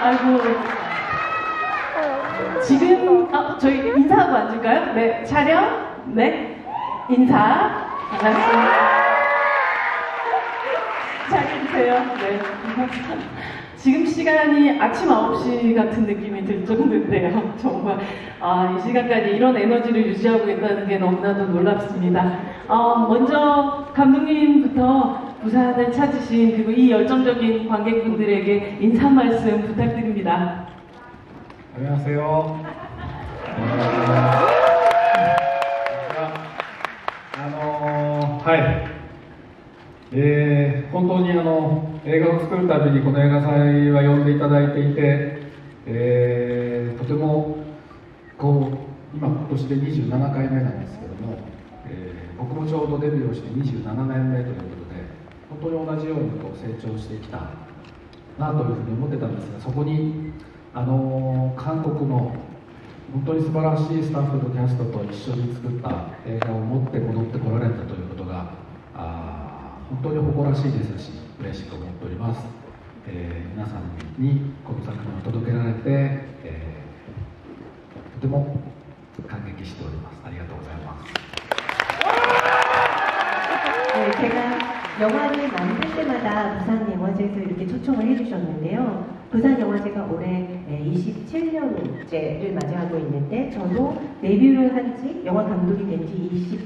아이고. 지금 저희 인사하고 앉을까요? 네, 촬영. 네, 인사. 반갑습니다. 자기주세요. 네. 지금 시간이 아침 9시 같은 느낌이 들 정도인데요. 정말 이 시간까지 이런 에너지를 유지하고 있다는 게 너무나도 놀랍습니다. 먼저 감독님부터 부산을 찾으신 그리고 이 열정적인 관객분들에게 인사 말씀 부탁드립니다. 안녕하세요.本当に映画を作るたびにこの映画祭は呼んでいただいていて、とても今年で27回目なんですけども、僕もちょうどデビューをして27年目ということで、本当に同じように成長してきたなというふうに思ってたんですが、そこに韓国の本当に素晴らしいスタッフとキャストと一緒に作った映画を持って戻ってこられたということが本当に誇らしいですし嬉しく思っております。皆さんにこの作品を届けられて、とても感激しております。ありがとうございます。 네, 제가 영화를 만들 때마다 부산 영화제에서 이렇게 초청을 해주셨는데요. 부산 영화제가 올해 27년째를 맞이하고 있는데 저도 데뷔를 한 지 영화 감독이 된 지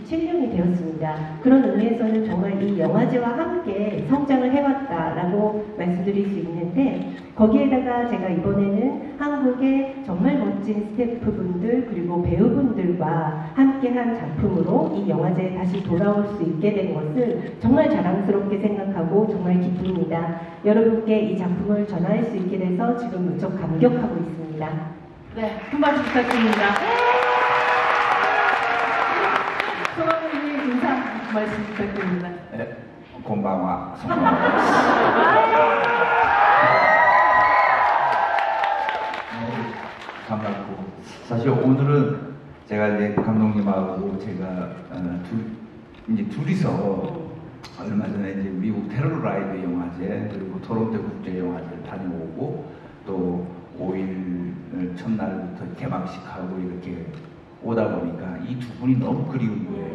27년이 되었습니다. 그런 의미에서는 정말 이 영화제와 함께 성장을 해왔다라고 말씀드릴 수 있는데 거기에다가 제가 이번에는 한국의 정말 멋진 스태프분들 그리고 배우분들과 함께한 작품으로 이 영화제에 다시 돌아올 수 있게 된 것을 정말 자랑스럽게 생각하고 정말 기쁩니다. 여러분께 이 작품을 전할 수 있게 돼서 지금 무척 감격하고 있습니다. 네, 큰 박수 부탁드립니다. 소감님 인사 말씀 부탁드립니다. 네, 곤방와 반갑고 사실 오늘은 제가 이제 감독님하고 제가 이제 둘이서 얼마 전에 이제 미국 테러라이드 영화제 그리고 토론토 국제 영화제를 다녀오고 또 5일 첫날부터 개막식하고 이렇게 오다 보니까 이 두 분이 너무 그리운 거예요.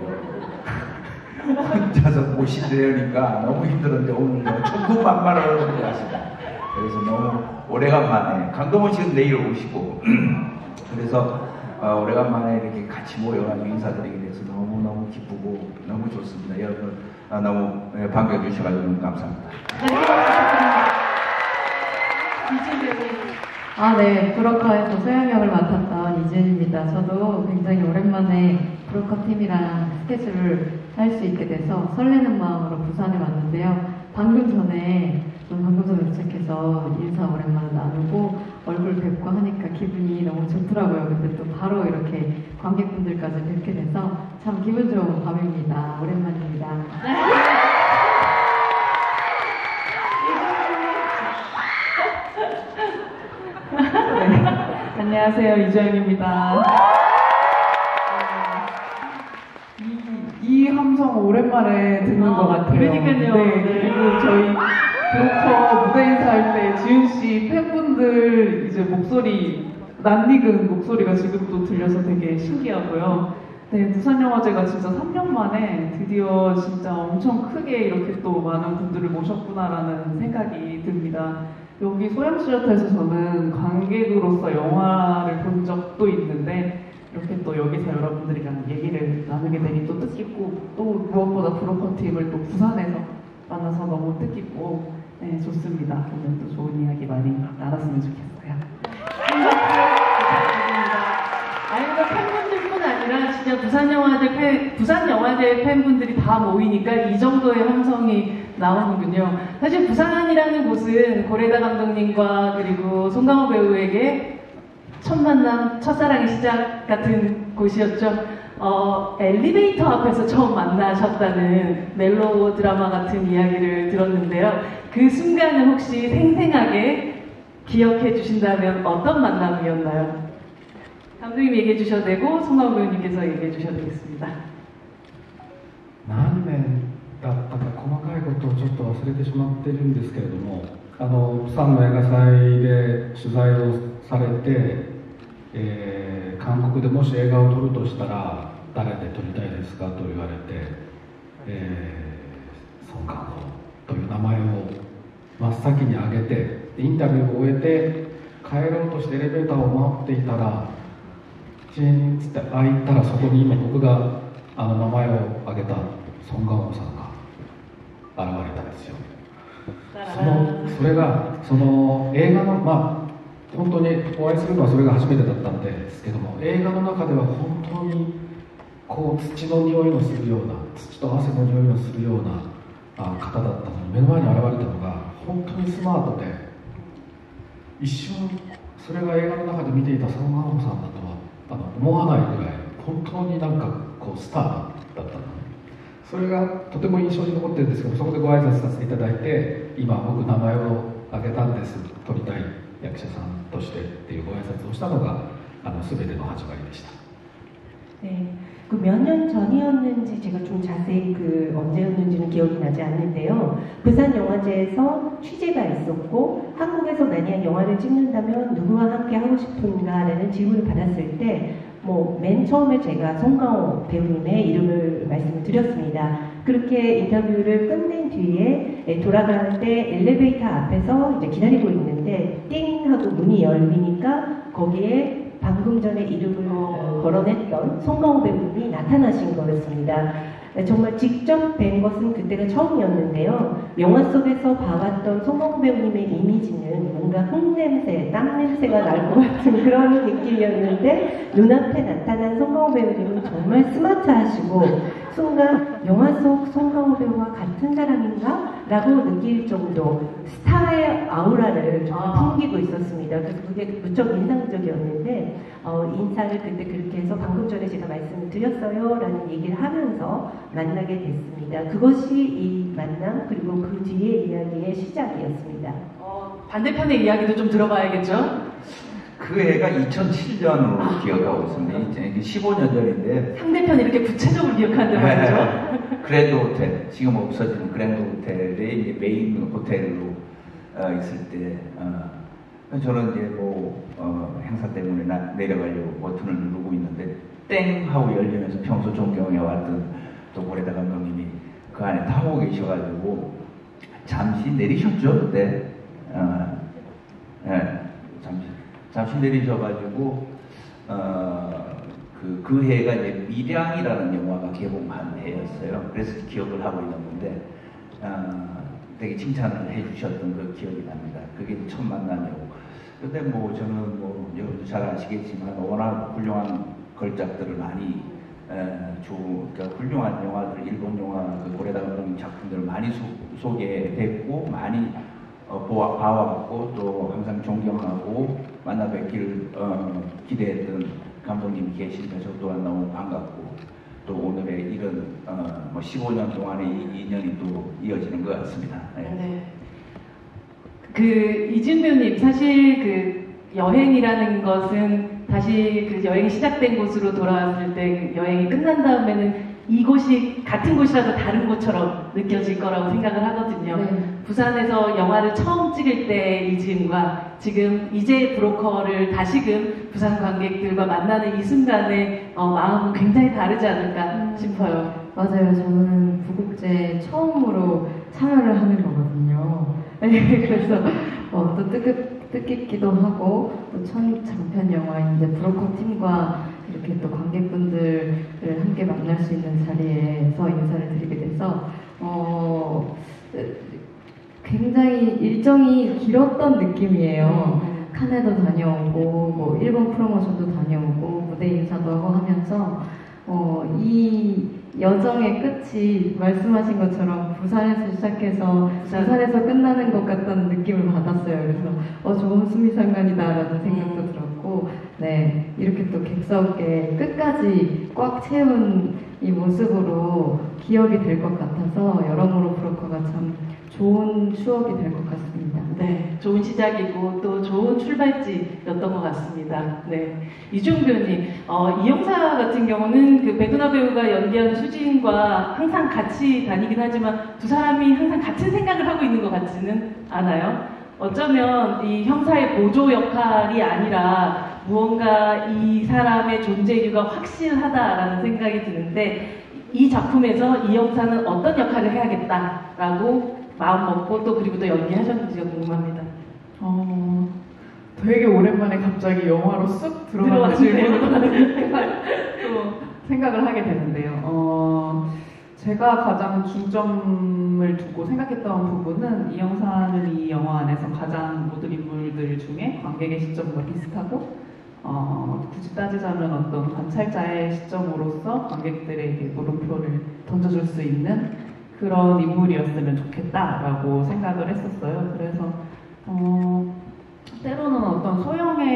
혼자서 모시려니까 너무 힘들었는데 오늘 천군만마를 하고 왔습니다. 그래서 너무 오래간만에 강동원 씨는 내일 오시고 그래서 오래간만에 이렇게 같이 모여가지고 인사드리게 돼서 너무너무 기쁘고 너무 좋습니다. 여러분 너무 반겨주셔가지고 너무 감사합니다. 네, 브로커에서 소영 역을 맡았던 이지은입니다. 저도 굉장히 오랜만에 브로커 팀이랑 스케줄을 할 수 있게 돼서 설레는 마음으로 부산에 왔는데요. 방금 전에 도착해서 인사 오랜만에 나누고 얼굴 뵙고 하니까 기분이 너무 좋더라고요. 근데 또 바로 이렇게 관객분들까지 뵙게 돼서 참 기분 좋은 밤입니다. 오랜만입니다. 네. 안녕하세요, 이주영입니다. 이 함성 오랜만에 듣는 것 같아요. 그러니까요. 네, 그리고 저희 브로커 무대 인사할 때 지은씨 팬분들 이제 목소리 낯익은 목소리가 지금 또 들려서 되게 신기하고요. 네, 부산영화제가 진짜 3년 만에 드디어 진짜 엄청 크게 이렇게 또 많은 분들을 모셨구나라는 생각이 듭니다. 여기 소양시어터에서 저는 관객으로서 영화를 본 적도 있는데 이렇게 또 여기서 여러분들이랑 얘기를 나누게 되니 또 뜻깊고 또 무엇보다 브로커 팀을 또 부산에서 만나서 너무 뜻깊고 네, 좋습니다. 오늘 또 좋은 이야기 많이 나눴으면 좋겠어요. 아이가 팬분들뿐 아니라 진짜 부산 영화제 팬분들이 다 모이니까 이 정도의 함성이 나오는군요. 사실 부산이라는 곳은 고레다 감독님과 그리고 송강호 배우에게 첫 만남, 첫사랑의 시작 같은 곳이었죠. 엘리베이터 앞에서 처음 만나셨다는 멜로 드라마 같은 이야기를 들었는데요. 그 순간을 혹시 생생하게 기억해 주신다면 어떤 만남이었나요? 감독님이 얘기해 주셔도 되고 송강호 배우님께서 얘기해 주셔도 되겠습니다. 何年だったか細かいことをちょっと忘れてしまってるんですけれども、釜山の映画祭で取材をされて、韓国でもし映画を撮るとしたら誰で撮りたいですかと言われて、ソン・ガンホという名前を真っ先に挙げて、インタビューを終えて帰ろうとしてエレベーターを待っていたら、チーンって開いたら、そこに今僕が名前を挙げたソン・ガンホさんが現れたんですよ。それがその映画の、本当にお会いするのはそれが初めてだったんですけども、映画の中では本当にこう土の匂いのするような、土と汗の匂いのするような方だったのに、目の前に現れたのが本当にスマートで、一瞬それが映画の中で見ていたソン・ガンホさんだとは思わないぐらい、本当になんかこうスターだったの。それがとても印象に残ってるんですけど、そこでご挨拶させていただいて、今僕名前を挙げたんです、撮りたい役者さんとしてっていうご挨拶をしたのが全ての始まりでした。몇 년 전이었는지 제가 좀 자세히 언제였는지는 기억이 나지 않는데요. 부산 영화제에서 취재가 있었고 한국에서 만약 영화를 찍는다면 누구와 함께 하고 싶은가라는 질문을 받았을 때 맨 처음에 제가 송강호 배우님의 이름을 말씀을 드렸습니다. 그렇게 인터뷰를 끝낸 뒤에 돌아가는 때 엘리베이터 앞에서 이제 기다리고 있는데 띵 하고 문이 열리니까 거기에 방금 전에 이름을 거론했던 송강호 배우님이 나타나신 거였습니다. 정말 직접 뵌 것은 그때가 처음이었는데요. 영화 속에서 봐왔던 송강호 배우님의 이미지는 뭔가 흙냄새, 땀냄새가 날 것 같은 그런 느낌이었는데 눈앞에 나타난 송강호 배우님은 정말 스마트하시고 순간 영화 속 송강호 배우와 같은 사람인가? 라고 느낄 정도 스타의 아우라를 정말 풍기고 있었습니다. 그래서 그게 무척 인상적이었는데 인사를 그때 그렇게 해서 방금 전에 제가 말씀을 드렸어요 라는 얘기를 하면서 만나게 됐습니다. 그것이 이 만남 그리고 그 뒤의 이야기의 시작이었습니다. 반대편의 이야기도 좀 들어봐야겠죠? 그 해가 2007년으로 기억하고 있습니다. 15년 전인데 상대편 이렇게 구체적으로 기억하는데 말이죠. 그랜드 호텔, 지금 없어진 그랜드 호텔의 이제 메인 호텔로 있을 때 저는 이제 행사 때문에 내려가려고 버튼을 누르고 있는데 땡 하고 열리면서 평소 존경해왔던 또 고레다 감독님이 그 안에 타고 계셔가지고 잠시 내리셨죠 그때. 잠시 내리셔가지고 그 해가 이제 밀양이라는 영화가 개봉한 해였어요. 그래서 기억을 하고 있는 건데 되게 칭찬을 해주셨던 그 기억이 납니다. 그게 첫 만남이고. 근데 저는 여러분도 잘 아시겠지만 워낙 훌륭한 걸작들을 많이 그러니까 훌륭한 영화들, 일본 영화 고레다 감독님 작품들을 많이 소개했고 많이 봐왔고 또 항상 존경하고 만나 뵙기를 기대했던 감독님이 계신 저 또한 너무 반갑고 또 오늘의 이런 15년 동안의 인연이 또 이어지는 것 같습니다. 네. 이진배우님 사실 여행이라는 것은 다시 여행이 시작된 곳으로 돌아왔을 때 여행이 끝난 다음에는 이곳이 같은 곳이라도 다른 곳처럼 느껴질 거라고 생각을 하거든요. 네. 부산에서 영화를 처음 찍을 때 이즈음과 지금 이제 브로커를 다시금 부산 관객들과 만나는 이 순간의 마음은 굉장히 다르지 않을까 싶어요. 맞아요. 저는 부국제 처음으로 참여를 하는 거거든요. 그래서 또 뜻깊기도 하고 또 첫 장편 영화인 이제 브로커 팀과 이렇게 또 관객분들을 함께 만날 수 있는 자리에서 인사를 드리게 돼서 굉장히 일정이 길었던 느낌이에요. 칸에도 다녀오고 일본 프로모션도 다녀오고 무대 인사도 하고 하면서 이 여정의 끝이 말씀하신 것처럼 부산에서 시작해서 부산에서 끝나는 것 같다는 느낌을 받았어요. 그래서 좋은 수미상관이다라는 생각도 들었고, 네, 이렇게 또 객석에 끝까지 꽉 채운 이 모습으로 기억이 될 것 같아서 여러모로 브로커가 참 좋은 추억이 될 것 같습니다. 네, 좋은 시작이고 또 좋은 출발지였던 것 같습니다. 네, 이중 배우님, 이영사 같은 경우는 백은하 배우가 연기한 수진과 항상 같이 다니긴 하지만 두 사람이 항상 같은 생각을 하고 있는 것 같지는 않아요. 어쩌면 이 형사의 보조 역할이 아니라 무언가 이 사람의 존재 이유가 확실하다라는 생각이 드는데 이 작품에서 이 형사는 어떤 역할을 해야겠다라고 마음 먹고 또 그리고 또 연기하셨는지가 궁금합니다. 되게 오랜만에 갑자기 영화로 쑥 들어가는 질문을 또 생각을 하게 되는데요. 제가 가장 중점을 두고 생각했던 부분은 이 형사는 이 영화 안에서 가장 모든 인물들 중에 관객의 시점과 비슷하고 굳이 따지자면 어떤 관찰자의 시점으로서 관객들에게 물음표를 던져줄 수 있는 그런 인물이었으면 좋겠다라고 생각을 했었어요. 그래서 때로는 어떤 소형의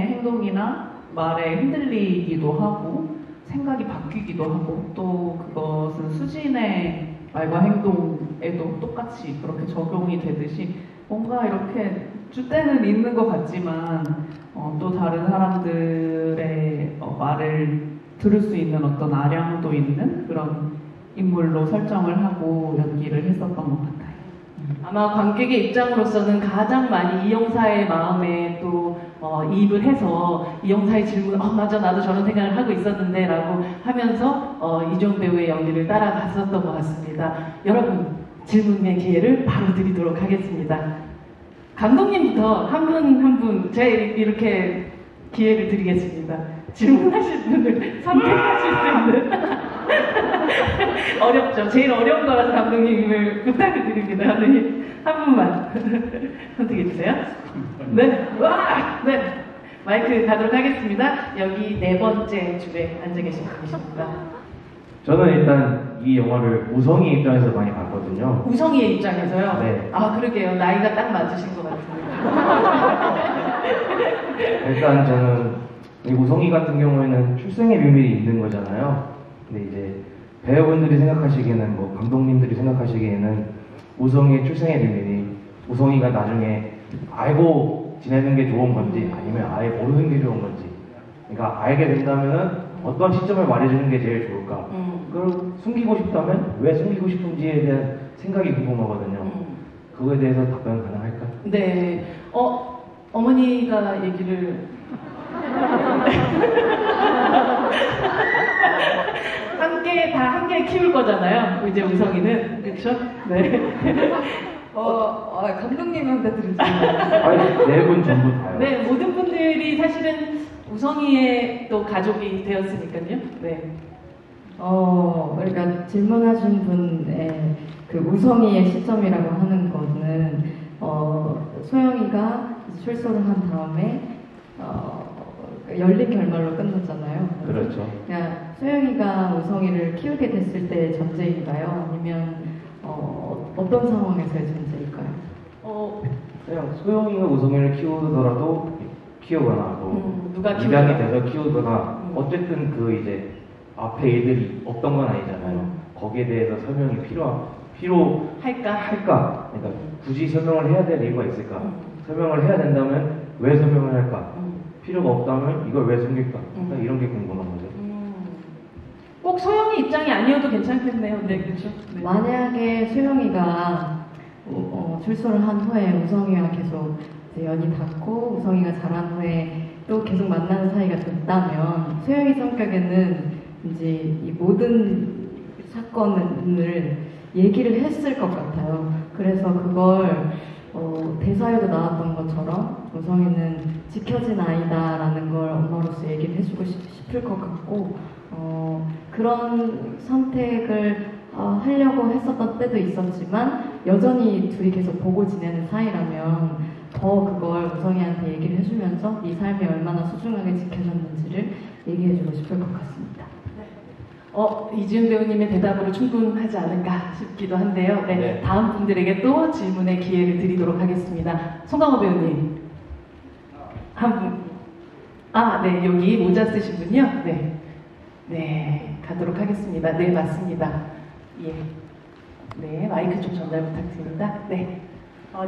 행동이나 말에 흔들리기도 하고 생각이 바뀌기도 하고 또 그것은 수진의 말과 행동에도 똑같이 그렇게 적용이 되듯이 뭔가 이렇게 줏대는 있는 것 같지만 또 다른 사람들의 말을 들을 수 있는 어떤 아량도 있는 그런 인물로 설정을 하고 연기를 했었던 것 같아요. 아마 관객의 입장으로서는 가장 많이 이 형사의 마음에 또 이입을 해서 이 형사의 질문, 맞아 나도 저런 생각을 하고 있었는데 라고 하면서 이종 배우의 연기를 따라갔었던 것 같습니다. 여러분 질문의 기회를 바로 드리도록 하겠습니다. 감독님부터 한 분 한 분 제가 이렇게 기회를 드리겠습니다. 질문하실 분을 선택하실 수 있는 어렵죠. 제일 어려운 거라서 감독님을 부탁을 드립니다. 감독님 한 분만 선택해 주세요. 네, 와, 네 마이크 가도록 하겠습니다. 여기 네 번째 줄에 앉아 계신 분이십니다. 저는 일단 이 영화를 우성이 입장에서 많이 봤거든요. 우성이의 입장에서요? 네. 아 그러게요. 나이가 딱 맞으신 것 같은데. 일단 저는 이 우성이 같은 경우에는 출생의 비밀이 있는 거잖아요. 근데 이제 배우분들이 생각하시기에는 뭐 감독님들이 생각하시기에는 우성이의 출생의 비밀이 우성이가 나중에 알고 지내는 게 좋은 건지 아니면 아예 모르는 게 좋은 건지, 그러니까 알게 된다면은 어떤 시점을 말해주는 게 제일 좋을까? 그걸 숨기고 싶다면 왜 숨기고 싶은지에 대한 생각이 궁금하거든요. 그거에 대해서 답변 가능할까요? 네. 어머니가 얘기를 함께 키울 거잖아요. 이제 우성이는 그렇죠? 네. 감독님한테 드리죠. 아니, 네 분 전부 다요. 네, 모든 분들이 사실은 우성이의 또 가족이 되었으니까요. 네. 그러니까 질문하신 분의 그 우성이의 시점이라고 하는 거는 소영이가 출소를 한 다음에 열린 결말로 끝났잖아요. 그렇죠. 그러니까 소영이가 우성이를 키우게 됐을 때의 전제인가요? 아니면 어떤 상황에서의 전제일까요? 그냥 소영이가 우성이를 키우거나 또 누가 입양이 돼서 키우거나 어쨌든 그 이제 앞에 일들이 없던 건 아니잖아요. 거기에 대해서 설명이 필요할까? 그러니까 굳이 설명을 해야 될 이유가 있을까? 설명을 해야 된다면 왜 설명을 할까? 필요가 없다면 이걸 왜 숨길까? 그러니까 이런 게 궁금한 거죠. 꼭 소영이 입장이 아니어도 괜찮겠네요. 네, 그렇죠. 네. 만약에 소영이가 출소를 한 후에 우성이와 계속 이제 연이 닿고 우성이가 자란 후에 또 계속 만나는 사이가 됐다면 소영이 성격에는 이제 이 모든 사건을 얘기를 했을 것 같아요. 그래서 그걸 대사에도 나왔던 것처럼 우성이는 지켜진 아이다라는 걸 엄마로서 얘기를 해주고 싶을 것 같고 그런 선택을 하려고 했었던 때도 있었지만 여전히 둘이 계속 보고 지내는 사이라면 더 그걸 우성이한테 얘기를 해주면서 네 삶이 얼마나 소중하게 지켜졌는지를 얘기해주고 싶을 것 같습니다. 이지훈 배우님의 대답으로 충분하지 않을까 싶기도 한데요. 네, 네. 다음 분들에게 또 질문의 기회를 드리도록 하겠습니다. 송강호 배우님. 한 분. 네, 여기 모자 쓰신 분요? 네. 네, 가도록 하겠습니다. 네, 맞습니다. 예. 네, 마이크 좀 전달 부탁드립니다. 네.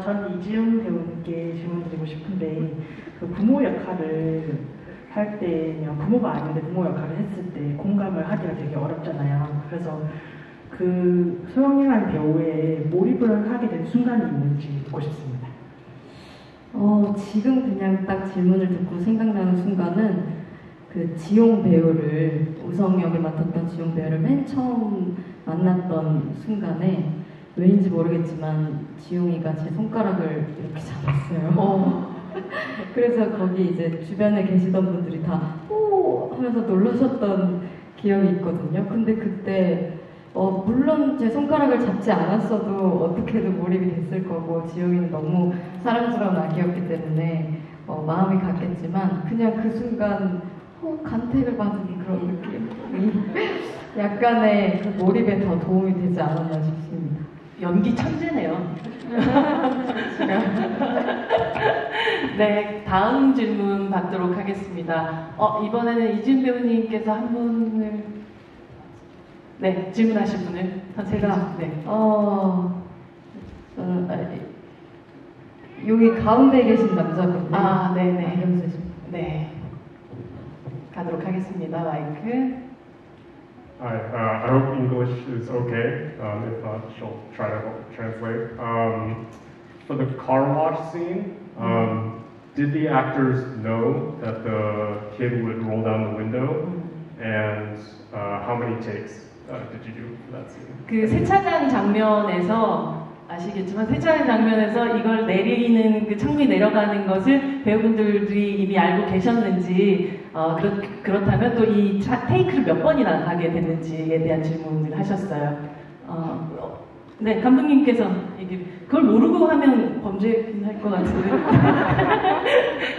전 이지훈 배우님께 질문드리고 싶은데 그 부모 역할을 할 때면 부모가 아닌데 부모 역할을 했을 때 공감을 하기가 되게 어렵잖아요. 그래서 그 소영이라는 배우에 몰입을 하게 된 순간이 있는지 묻고 싶습니다. 지금 그냥 딱 질문을 듣고 생각나는 순간은 그 지용 배우를, 우성 역을 맡았던 지용 배우를 맨 처음 만났던 순간에 왜인지 모르겠지만 지용이가 제 손가락을 이렇게 잡았어요. 그래서 거기 이제 주변에 계시던 분들이 다 오! 하면서 놀라셨던 기억이 있거든요. 근데 그때 물론 제 손가락을 잡지 않았어도 어떻게든 몰입이 됐을 거고 지용이는 너무 사랑스러운 아기였기 때문에 마음이 갔겠지만 그냥 그 순간 간택을 받은 그런 느낌이 약간의 그 몰입에 더 도움이 되지 않았나 싶습니다. 연기 천재네요. 네, 다음 질문 받도록 하겠습니다. 이번에는 이지은 배우님께서 한 분을 질문하실 분을 제가 네. 저는 여기 가운데 계신 남자분들. 네네. 안경 쓰신. 네. 가도록 하겠습니다. 마이크. Hi, I hope English is okay. If not, she'll try to help translate. For the car wash scene, did the actors know that the kid would roll down the window? And how many takes did you do for that scene? 그 세차장 장면에서 아시겠지만 세차장 장면에서 이걸 내리는 그 창문이 내려가는 것을 배우분들이 이미 알고 계셨는지 그렇다면 또 이 테이크를 몇 번이나 하게 됐는지에 대한 질문을 하셨어요. 네, 감독님께서 그걸 모르고 하면 범죄긴 할 것 같은데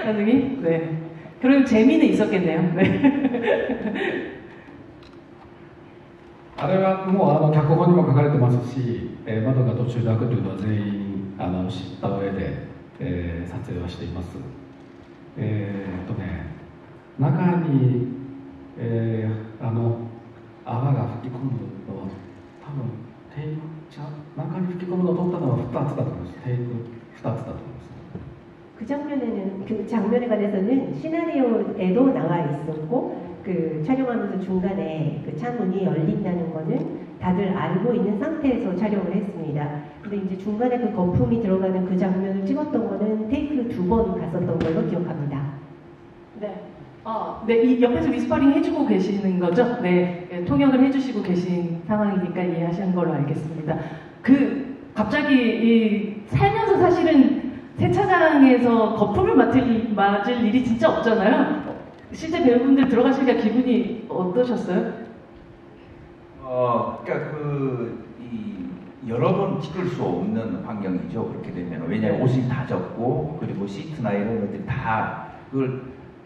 감독님? 네. 그리고 재미는 있었겠네요. 네. あれはもう脚本にも書かれてますし、窓が途中で開くというのは全員知った上で、撮影はしています。中に、泡が吹き込むのは多分テイク中に吹き込むのを撮ったのは2つだと思います。テイク2つだと思います。 그 장면에 관해서는 시나리오에도 나와 있었고 그 촬영하면서 중간에 그 창문이 열린다는 거는 다들 알고 있는 상태에서 촬영을 했습니다. 근데 이제 중간에 그 거품이 들어가는 그 장면을 찍었던 거는 테이크를 2번 갔었던 걸로 기억합니다. 네. 네, 이 옆에서 위스퍼링 해주고 계시는 거죠? 네, 통역을 해주시고 계신 상황이니까 이해하시는 걸로 알겠습니다. 갑자기 살면서 사실은 세차장에서 거품을 맞을 일이 진짜 없잖아요. 실제 배우분들 들어가시니까 기분이 어떠셨어요? 그러니까 여러 번 찍을 수 없는 환경이죠. 그렇게 되면 왜냐하면 옷이 다 젖고 그리고 시트나 이런 것들이 다 그걸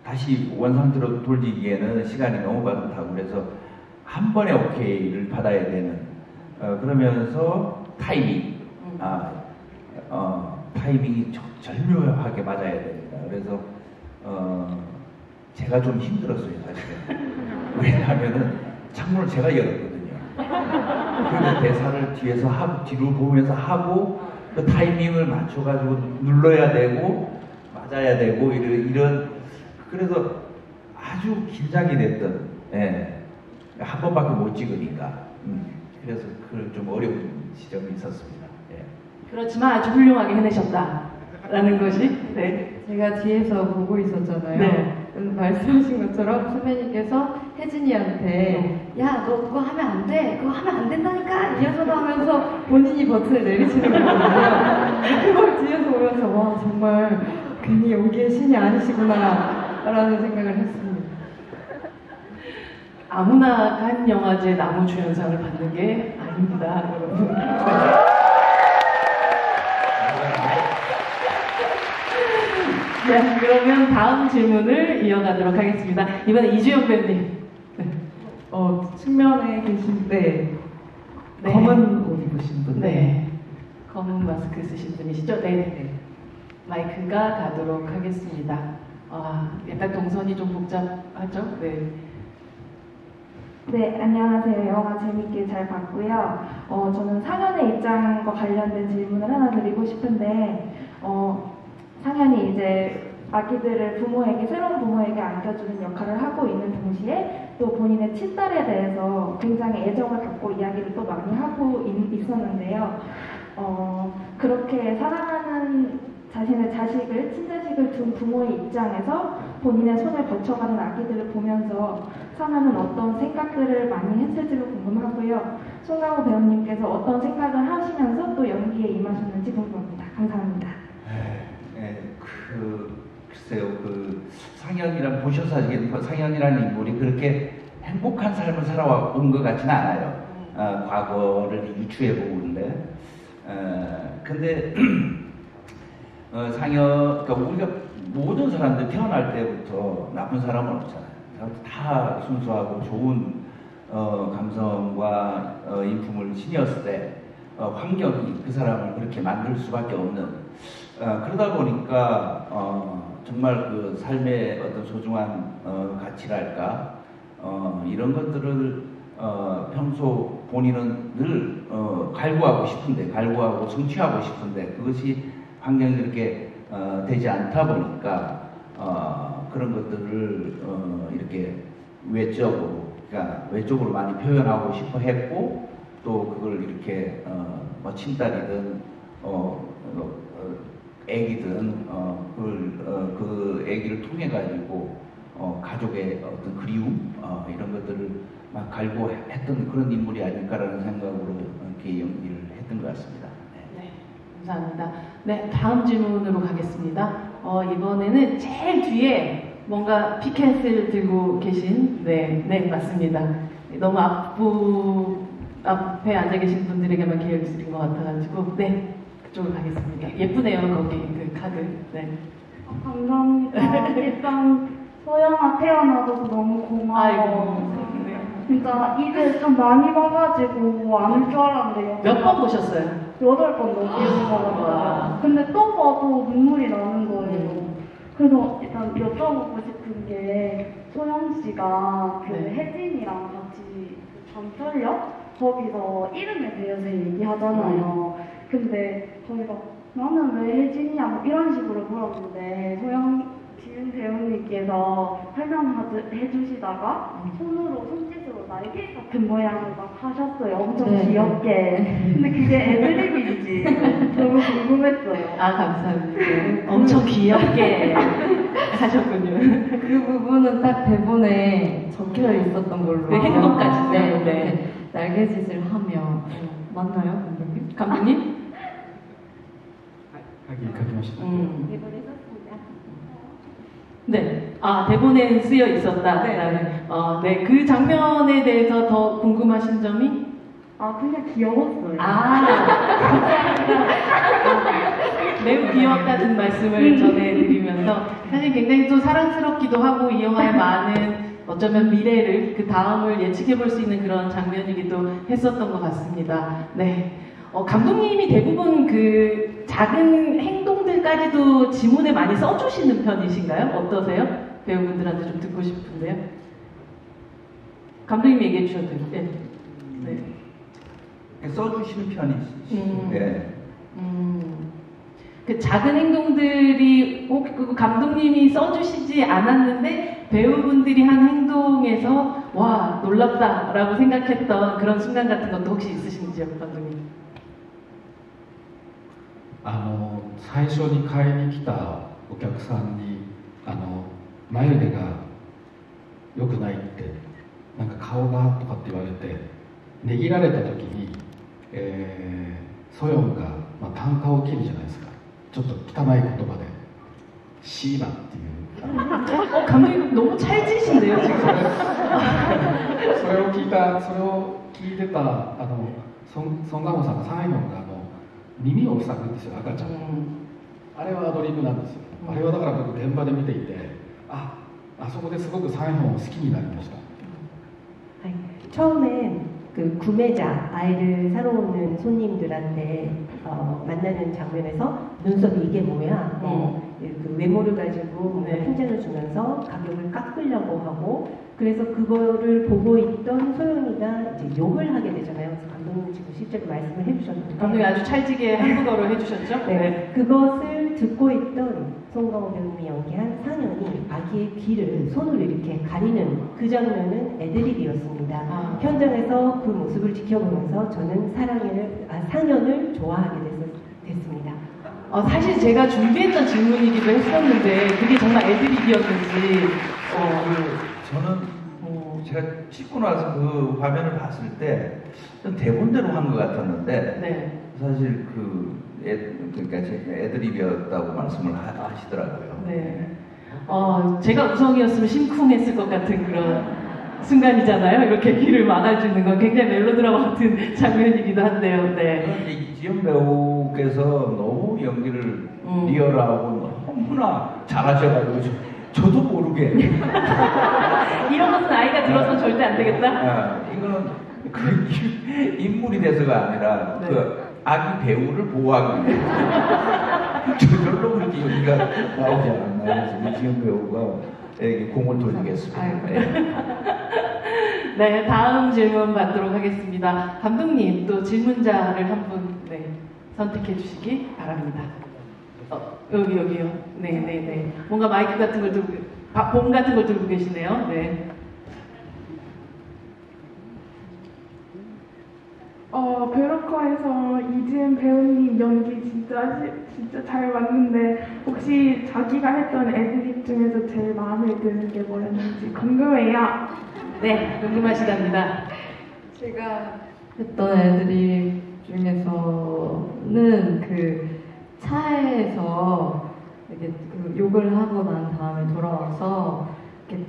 다시 원상태로 돌리기에는 시간이 너무 많다고 그래서 한 번에 오케이를 받아야 되는 그러면서 타이밍이 절묘하게 맞아야 됩니다. 그래서 제가 좀 힘들었어요, 사실은. 왜냐하면은 창문을 제가 열었거든요. 그리고 대사를 뒤로 보면서 하고 그 타이밍을 맞춰가지고 눌러야 되고 맞아야 되고 이런 그래서 아주 긴장이 됐던 한 번밖에 못 찍으니까 그래서 그 좀 어려운 시점이 있었습니다. 그렇지만 아주 훌륭하게 해내셨다라는 것이 제가 뒤에서 보고 있었잖아요. 네. 말씀하신 것처럼 선배님께서 혜진이한테 야 너 그거 하면 안 돼, 그거 하면 안 된다니까 이어서도 하면서 본인이 버튼을 내리시는 거거든요. 그걸 뒤에서 보면서 와 정말 괜히 연기의 신이 아니시구나 라는 생각을 했습니다. 아무나 한 영화제 나무 주연상을 받는 게 아닙니다, 여러분. 네, 그러면 다음 질문을 이어가도록 하겠습니다. 이번에 이주영 배우님. 측면에 계신데 검은 옷 입으신 분. 네. 검은 마스크 쓰신 분이시죠? 네. 마이크가 가도록 하겠습니다. 약간 동선이 좀 복잡하죠? 네. 네, 안녕하세요. 영화 재밌게 잘 봤고요. 저는 상현의 입장과 관련된 질문을 하나 드리고 싶은데, 상현이 이제 아기들을 새로운 부모에게 안겨주는 역할을 하고 있는 동시에 또 본인의 친딸에 대해서 굉장히 애정을 갖고 이야기를 또 많이 하고 있었는데요. 그렇게 사랑하는 자신의 자식을, 친자식을 둔 부모의 입장에서 본인의 손을 거쳐가는 아기들을 보면서 상현은 어떤 생각들을 많이 했을지도 궁금하고요. 송강호 배우님께서 어떤 생각을 하시면서 또 연기에 임하셨는지 궁금합니다. 감사합니다. 글쎄요, 상현이란 보셔서 알겠지만 상현이라는 인물이 그렇게 행복한 삶을 살아온 것 같지는 않아요. 과거를 유추해 보는데, 근데 상현, 그러니까 우리가 모든 사람들 태어날 때부터 나쁜 사람은 없잖아요. 다 순수하고 좋은 감성과 인품을 지녔을 때 환경이 그 사람을 그렇게 만들 수밖에 없는. 그러다 보니까 정말 그 삶의 어떤 소중한 가치랄까 이런 것들을 평소 본인은 늘 갈구하고 성취하고 싶은데 그것이 환경이 그렇게 되지 않다 보니까 그런 것들을 이렇게 외적으로 많이 표현하고 싶어 했고 또 그걸 이렇게 뭐 친딸이든 애기든 그 애기를 통해 가지고 가족의 어떤 그리움 이런 것들을 막 갈구했던 그런 인물이 아닐까라는 생각으로 이렇게 연기를 했던 것 같습니다. 네, 감사합니다. 네, 다음 질문으로 가겠습니다. 이번에는 제일 뒤에 뭔가 피켓을 들고 계신 네 맞습니다. 너무 앞에 앉아 계신 분들에게만 기회를 드린 것 같아가지고 네 그쪽으로 가겠습니다. 예쁘네요 거기 그 카드. 네. 감사합니다. 일단 소영아 태어나줘서 너무 고마워. 아이고. 네. 진짜 이제 좀 많이 봐가지고 안 올 줄 알았는데 몇 번 보셨어요? 8번 넘게 본 것 같아요. 근데 또 봐도 눈물이 나는 거예요. 그래서 일단 여쭤보고 싶은 게 소영 씨가 그 혜진이랑 같이 전철역 거기서 이름에 대해서 얘기하잖아요. 근데 저희가 나는 왜 혜진이야 뭐 이런 식으로 물었는데 지은 배우님께서 설명해 주시다가 손짓으로 날개 같은 모양을 막 하셨어요. 엄청 귀엽게. 근데 그게 애드립인지 너무 궁금했어요. 아 감사합니다. 엄청 귀엽게 하셨군요. 그 부분은 딱 대본에 적혀 있었던 걸로. 네, 행동까지. 네. 날개짓을 하며 맞나요, 감독님? 감독님? 鍵書きました。 네, 대본에 쓰여 있었다라는. 네, 그 장면에 대해서 더 궁금하신 점이? 그냥 귀여웠어요. 매우 귀엽다는 말씀을 전해드리면서 사실 굉장히 또 사랑스럽기도 하고 이 영화의 많은 어쩌면 미래를 그 다음을 예측해 볼 수 있는 그런 장면이기도 했었던 것 같습니다. 네. 감독님이 대부분 그 작은 행동들까지도 지문에 많이 써주시는 편이신가요? 어떠세요? 배우분들한테 좀 듣고 싶은데요. 감독님 얘기해 주셔도 돼요. 네. 네. 써주시는 편이시죠. 네. 그 작은 행동들이 그 감독님이 써주시지 않았는데 배우분들이 한 행동에서 와 놀랍다라고 생각했던 그런 순간 같은 것도 혹시 있으신지요, 감독님? 最初に買いに来たお客さんに眉毛が良くないってなんか顔がとかって言われてねぎられた時に、ソヨンが、単価を切るじゃないですか。ちょっと汚い言葉でシーバっていう 감독님 너무 찰지신데요 지금. それを聞いてたソン・ガンホさんがサン・ヨンが耳を塞ぐんですよ、赤ちゃん。あれはアドリブなんですよ。あれはだから僕現場で見ていてあそこですごくサン・ヨンを好きになりました。 처음엔 그 구매자, 아이를 사러 오는 손님들한테 만나는 장면에서 눈썹이 이게 뭐야? 그 외모를 가지고 뭔가 핀잔을 주면서 가격을 깎으려고 하고 그래서 그거를 보고 있던 소영이가 이제 욕을 하게 되잖아요. 그래서 감독님이 지금 실제로 말씀을 해주셨는데 감독님 아주 찰지게 한국어로 해주셨죠? 네. 그것을 듣고 있던 송강호 배우님이 연기한 상현이 아기의 귀를 손으로 이렇게 가리는 그 장면은 애드립이었습니다. 현장에서 그 모습을 지켜보면서 저는 상현을 좋아하게 됐습니다. 사실 제가 준비했던 질문이기도 했었는데 그게 정말 애드립이었는지 저는 제가 찍고 나서 그 화면을 봤을 때 대본대로 한 것 같았는데 네. 사실 그러니까 애드립이었다고 말씀을 하시더라고요. 네. 제가 우성이었으면 심쿵했을 것 같은 그런 순간이잖아요. 이렇게 귀를 막아주는 건 굉장히 멜로드라마 같은 장면이기도 한데요. 네. 이지연 배우께서 너무 연기를 리얼하고 너무나 잘하셔가지고 저도 모르게 이런 것은 아이가 들어서 절대 안 되겠다. 이거는 그 인물이 돼서가 아니라 네. 그 아기 배우를 보호하기 위해 저절로 그렇게 연기가 나오지 않았나. 그래서 이지연 배우가 에게 공을 돌리겠습니다. 네, 다음 질문 받도록 하겠습니다. 감독님, 또 질문자를 한 분 선택해 주시기 바랍니다. 여기요. 네. 뭔가 마이크 같은 걸 들고, 봄 같은 걸 들고 계시네요. 네. 벼룩화에서 이지은 배우님 연기 진짜 잘 맞는데 혹시 자기가 했던 애드립 중에서 제일 마음에 드는 게 뭐였는지 궁금해요. 네, 궁금하시답니다. 제가 했던 애드립 중에서는 그 차에서 이렇게 그 욕을 하고 난 다음에 돌아와서 이렇게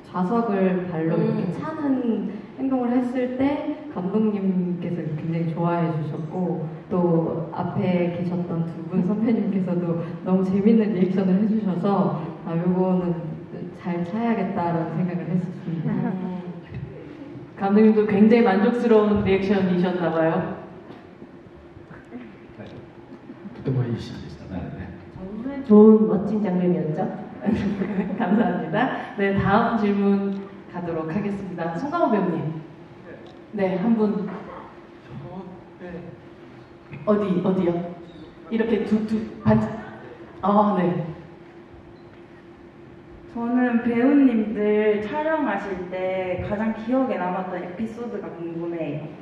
좌석을 발로 이렇게 차는 행동을 했을 때 감독님께서 굉장히 좋아해 주셨고 또 앞에 계셨던 두 분 선배님께서도 너무 재밌는 리액션을 해주셔서 요거는 잘 차야겠다라는 생각을 했었습니다. 감독님도 굉장히 만족스러운 리액션이셨나봐요. とてもいいシーンでしたね。 정말 좋은 멋진 장면이었죠. 감사합니다. 네, 다음 질문 가도록 하겠습니다. 송강호 배우님. 네, 한 분. 어디요? 이렇게 네. 저는 배우님들 촬영하실 때 가장 기억에 남았던 에피소드가 궁금해요.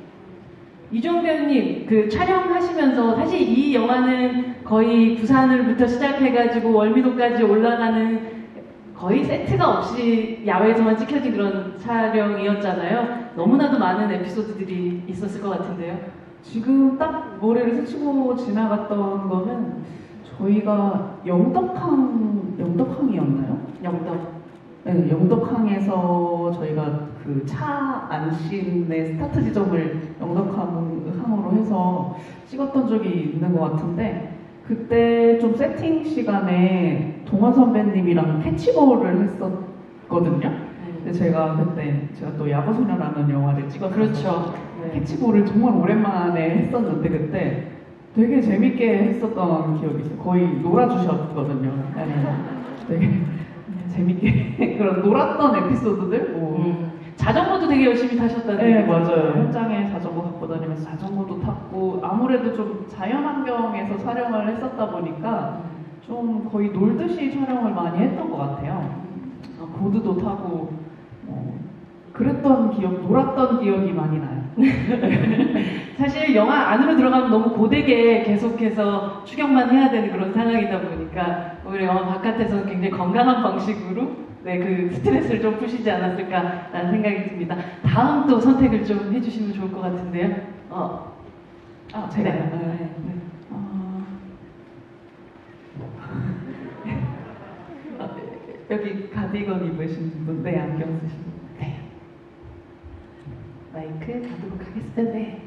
이종 배우님, 그 촬영하시면서 사실 이 영화는 거의 부산을부터 시작해가지고 월미도까지 올라가는 거의 세트가 없이 야외에서만 찍혀진 그런 촬영이었잖아요. 너무나도 많은 에피소드들이 있었을 것 같은데요. 지금 딱 머리를 스치고 지나갔던 거는 저희가 영덕항이었나요? 네, 영덕항에서 저희가 그 차 안심의 스타트 지점을 영덕항으로 해서 찍었던 적이 있는 것 같은데 그때 좀 세팅 시간에 동원 선배님이랑 캐치볼을 했었거든요. 근데 제가 또 야구소녀라는 영화를 찍었어서 그렇죠. 캐치볼을 정말 오랜만에 했었는데 그때 되게 재밌게 했었던 기억이 있어요. 거의 놀아주셨거든요. 되게 재밌게 그런 놀았던 에피소드들. 자전거도 되게 열심히 타셨다는. 네, 맞아요. 현장에 자전거 갖고 다니면서 자전거도 탔고 아무래도 좀 자연환경에서 촬영을 했었다 보니까 좀 거의 놀듯이 촬영을 많이 했던 것 같아요. 보드도 타고 놀았던 기억이 많이 나요. 사실 영화 안으로 들어가면 너무 고되게 계속해서 추격만 해야 되는 그런 상황이다 보니까 오히려 영화 바깥에서는 굉장히 건강한 방식으로 그 스트레스를 좀 푸시지 않았을까라는 생각이 듭니다. 다음 또 선택을 좀 해주시면 좋을 것 같은데요. 제가요? 네. 여기 가디건 입으신 분, 안경 쓰신 분. 네. 마이크 가도록 하겠습니다. 네.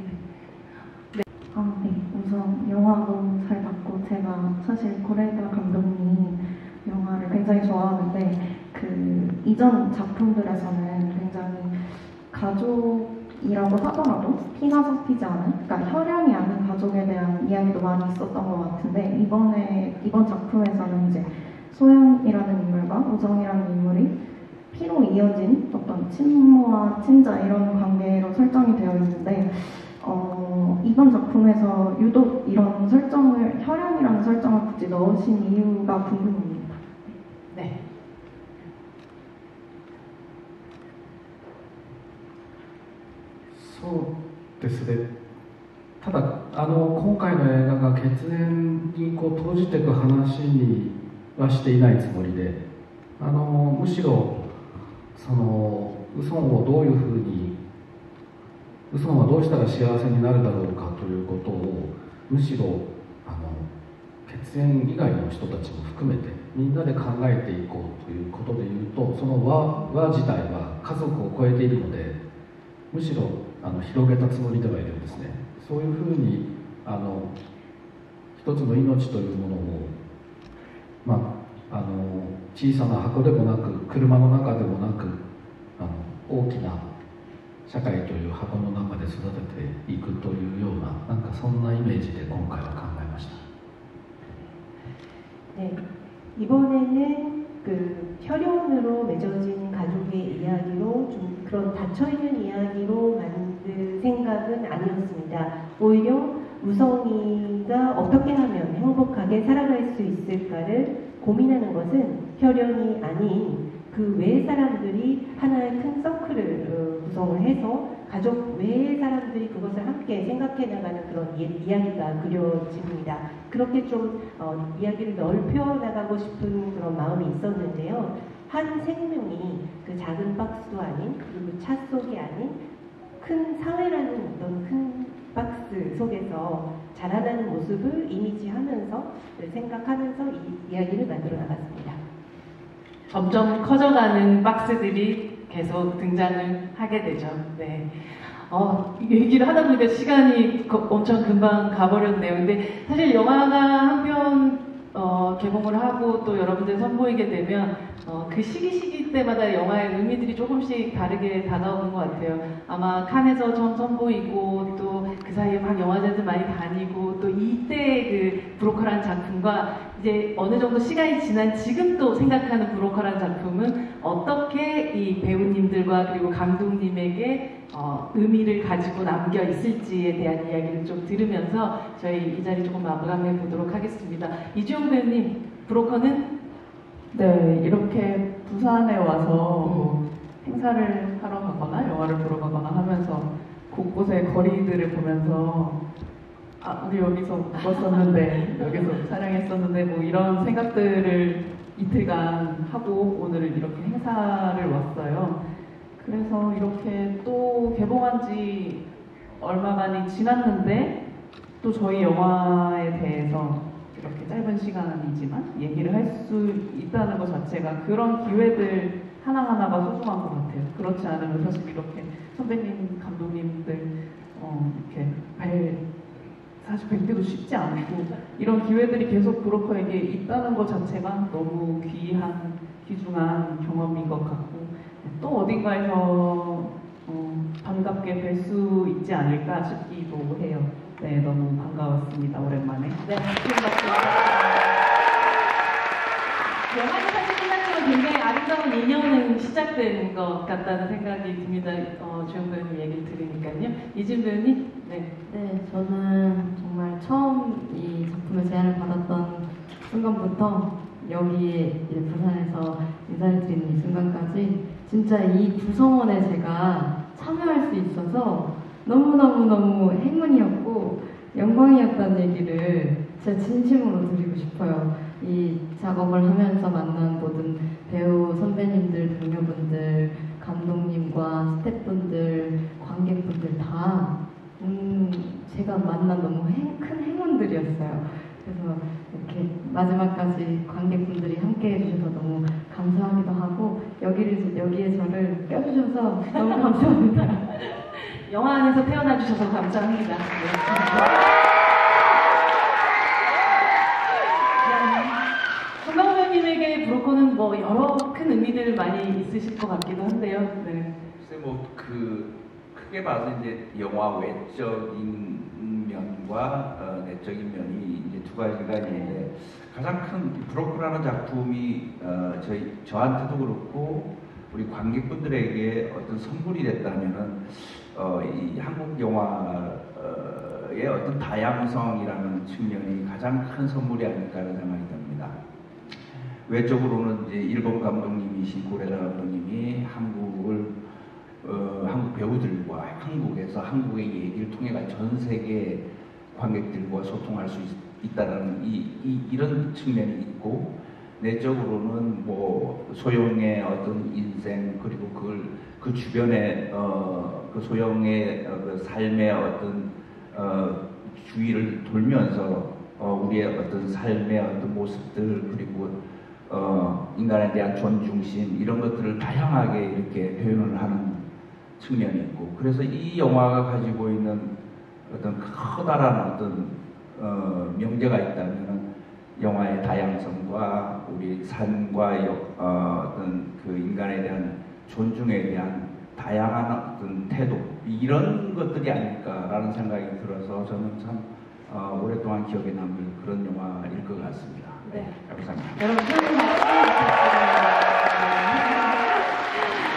우선 영화 너무 잘 봤고 제가 사실 고레다 감독님 영화를 굉장히 좋아하는데 그 이전 작품들에서는 굉장히 가족이라고 하더라도 피가 섞이지 않은, 그러니까 혈연이 아닌 가족에 대한 이야기도 많이 있었던 것 같은데 이번 작품에서는 이제 소영이라는 인물과 우정이라는 인물이 피로 이어진 어떤 친모와 친자 이런 관계로 설정이 되어 있는데 이번 작품에서 유독 이런 설정을 혈연이라는 설정을 굳이 넣으신 이유가 궁금합니다. 네. そうですね。ただ今回前の映画が血縁にこう投じていく話にはしていないつもりで、むしろそのウソンをどういうふうに、ウソンはどうしたら幸せになるだろうかということを、むしろ血縁以外の人たちも含めてみんなで考えていこうということでいうと、その輪自体は家族を超えているので、むしろ広げたつもりではいるんですね。そういうふうに一つの命というものを、小さな箱でもなく車の中でもなく大きな社会という箱の中で育てていくというような、なんかそんなイメージで今回は考えました。 네, 이번에는 그 혈연으로 맺어진 가족의 이야기로 좀 그런 닫혀있는 이야기로 만들 생각은 아니었습니다. 오히려 우성이가 어떻게 하면 행복하게 살아갈 수 있을까를 고민하는 것은 혈연이 아닌 그 외의 사람들이 하나의 큰 서클을 구성을 해서 가족 외의 사람들이 그것을 함께 생각해 나가는 그런 이야기가 그려집니다. 그렇게 좀 이야기를 넓혀 나가고 싶은 그런 마음이 있었는데요. 한 생명이 그 작은 박스도 아닌, 그리고 차 속이 아닌 큰 사회라는 어떤 큰 박스 속에서 자라나는 모습을 이미지하면서 생각하면서 이 이야기를 만들어 나갔습니다. 점점 커져가는 박스들이 계속 등장을 하게 되죠. 네. 얘기를 하다 보니까 시간이 엄청 금방 가버렸네요. 근데 사실 영화가 한 편 개봉을 하고 또 여러분들 선보이게 되면 그 시기 때마다 영화의 의미들이 조금씩 다르게 다가오는 것 같아요. 아마 칸에서 처음 선보이고 또 그 사이에 막 영화제들 많이 다니고 또 이때 그 브로커라는 작품과 이제 어느 정도 시간이 지난 지금 또 생각하는 브로커라는 작품은 어떻게 이 배우님들과 그리고 감독님에게 의미를 가지고 남겨 있을지에 대한 이야기를 좀 들으면서 저희 이 자리 조금 마감해 보도록 하겠습니다. 이주영 배우님, 브로커는? 네, 이렇게 부산에 와서 행사를 하러 가거나 영화를 보러 가거나 하면서 곳곳의 거리들을 보면서 우리 여기서 묵었었는데 여기서 촬영했었는데 뭐 이런 생각들을 이틀간 하고 오늘은 이렇게 행사를 왔어요. 그래서 이렇게 또 개봉한 지 얼마간이 지났는데 또 저희 영화에 대해서 이렇게 짧은 시간이지만 얘기를 할 수 있다는 것 자체가 그런 기회들 하나하나가 소중한 것 같아요. 그렇지 않으면 사실 이렇게 선배님, 감독님들 이렇게 사실 뵙기도 쉽지 않고 이런 기회들이 계속 브로커에게 있다는 것 자체가 너무 귀한, 귀중한 경험인 것 같고 또 어딘가에서 반갑게 뵐 수 있지 않을까 싶기도 해요. 네, 너무 반가웠습니다. 오랜만에. 네, 반갑습니다. 영화를 사실 끝나는 굉장히 아름다운 인연은 시작된 것 같다는 생각이 듭니다. 주영 배우님 얘기를 들으니까요. 이진 배우님? 네. 네, 저는 정말 처음 이 작품의 제안을 받았던 순간부터 여기 부산에서 인사를 드리는 이 순간까지 진짜 이 구성원에 제가 참여할 수 있어서 너무너무 행운이었고 영광이었다는 얘기를 진짜 진심으로 드리고 싶어요. 이 작업을 하면서 만난 모든 배우 선배님들, 동료분들, 감독님과 스태프분들, 관객분들 다 제가 만난 너무 큰 행운들이었어요. 그래서 이렇게 마지막까지 관객분들이 함께 해주셔서 너무 감사하기도 하고 여기에 저를 껴주셔서 너무 감사합니다. 영화 안에서 태어나 주셔서 감사합니다. 송강호 배우님에게 브로커는 뭐 여러 큰 의미들 많이 있으실 것 같기도 한데요. 네. 글쎄 크게 봐서 이제 영화 외적인 면과 내적인 면이 이제 두 가지가 있는데 가장 큰 브로커라는 작품이 저한테도 그렇고 우리 관객분들에게 어떤 선물이 됐다면은 이 한국 영화의 어떤 다양성이라는 측면이 가장 큰 선물이 아닐까라는 생각이 듭니다. 외적으로는 이제 일본 감독님이신 고레다 감독님이 한국 배우들과 한국에서 한국의 얘기를 통해 전 세계 관객들과 소통할 수 있다는 이런 측면이 있고, 내적으로는 뭐 소영의 어떤 인생, 그리고 그 주변에 그 소영의 그 삶의 어떤 주위를 돌면서 우리의 어떤 삶의 어떤 모습들, 그리고 인간에 대한 존중심, 이런 것들을 다양하게 이렇게 표현을 하는 측면이 있고, 그래서 이 영화가 가지고 있는 어떤 커다란 어떤 명제가 있다면 영화의 다양성과 우리 삶과 어떤 그 인간에 대한 존중에 대한 다양한 어떤 태도, 이런 것들이 아닐까라는 생각이 들어서 저는 참 오랫동안 기억에 남을 그런 영화일 것 같습니다. 네. 감사합니다. 여러분,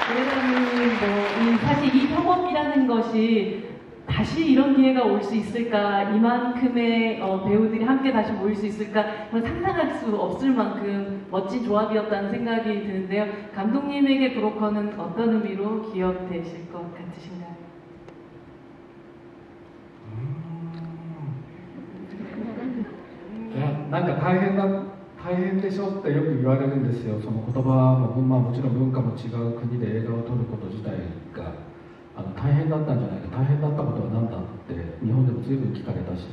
왜냐면 사실 이 협업이라는 것이 다시 이런 기회가 올 수 있을까, 이만큼의 배우들이 함께 다시 모일 수 있을까, 상상할 수 없을 만큼 멋진 조합이었다는 생각이 드는데요. 감독님에게 브로커는 어떤 의미로 기억되실 것 같으신가요? いや、なんか大変でしょってよく言われるんですよ。その言葉も、もちろん文化も違う国で映画を撮ること自体が大変だったんじゃないか、大変だったことは何だって日本でも随分聞かれたし、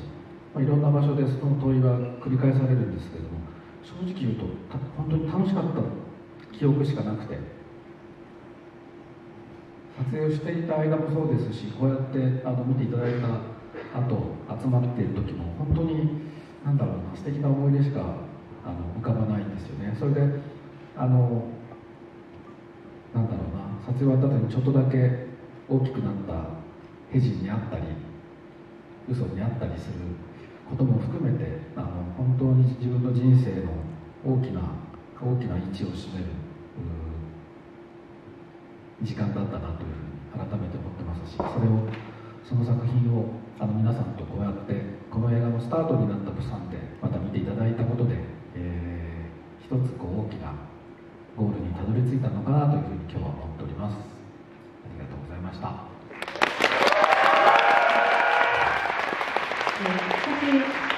いろんな場所でその問いは繰り返されるんですけれども、正直言うと本当に楽しかった記憶しかなくて、撮影をしていた間もそうですし、こうやって見ていただいた後集まっている時も本当になんだろうな、素敵な思い出しか浮かばないんですよね。それでなんだろうな、撮影終わった後にちょっとだけ大きくなったヘジにあったり嘘にあったりすることも含めて本当に自分の人生の大きな位置を占める時間だったなというふうに改めて思ってますし、その作品を皆さんとこうやってこの映画のスタートになったプサンでまた見ていただいたことで、一つ大きなゴールにたどり着いたのかなというふうに今日は思っております。ありがとうございました。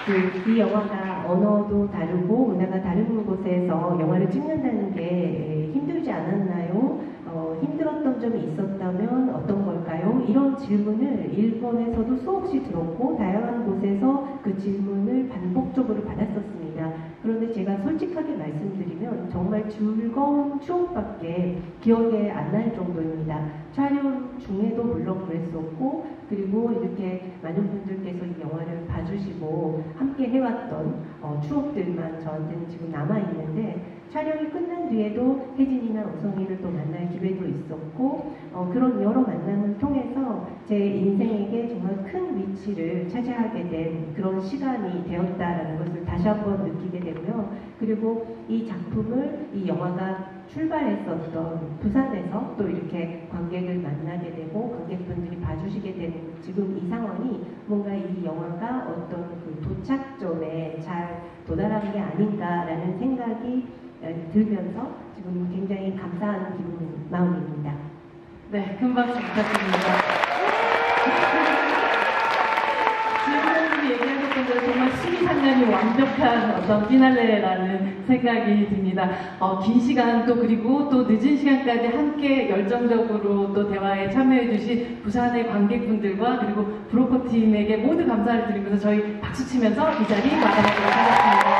사실 이 영화가 언어도 다르고 문화가 다른 곳에서 영화를 찍는다는 게 힘들지 않았나요? 힘들었던 점이 있었다면 어떤 걸까요? 이런 질문을 일본에서도 수없이 들었고 다양한 곳에서 그 질문을 반복적으로 받았었습니다. 그런데 제가 솔직하게 말씀드리면 정말 즐거운 추억밖에 기억에 안 날 정도입니다. 촬영 중에도 물론 그랬었고, 그리고 이렇게 많은 분들께서 이 영화를 봐주시고 함께 해왔던 추억들만 저한테는 지금 남아있는데, 촬영이 끝난 뒤에도 혜진이나 우성이를 또 만날 기회도 있었고, 그런 여러 만남을 통해서 제 인생에게 정말 큰 위치를 차지하게 된 그런 시간이 되었다라는 것을 다시 한번 느끼게 되고요. 그리고 이 작품을, 이 영화가 출발했었던 부산에서 또 이렇게 관객을 만나게 되고 관객분들이 봐주시게 된 지금 이 상황이 뭔가 이 영화가 어떤 그 도착점에 잘 도달한 게 아닌가라는 생각이 들면서 지금 굉장히 감사한 마음입니다. 네, 큰 박수 부탁드립니다. 지금 얘기하셨던 대로 정말 수미상관이 완벽한 어떤 피날레라는 생각이 듭니다. 긴 시간 또 그리고 또 늦은 시간까지 함께 열정적으로 또 대화에 참여해주신 부산의 관객분들과 그리고 브로커 팀에게 모두 감사를 드리면서 저희 박수 치면서 이 자리 마감하도록 하겠습니다.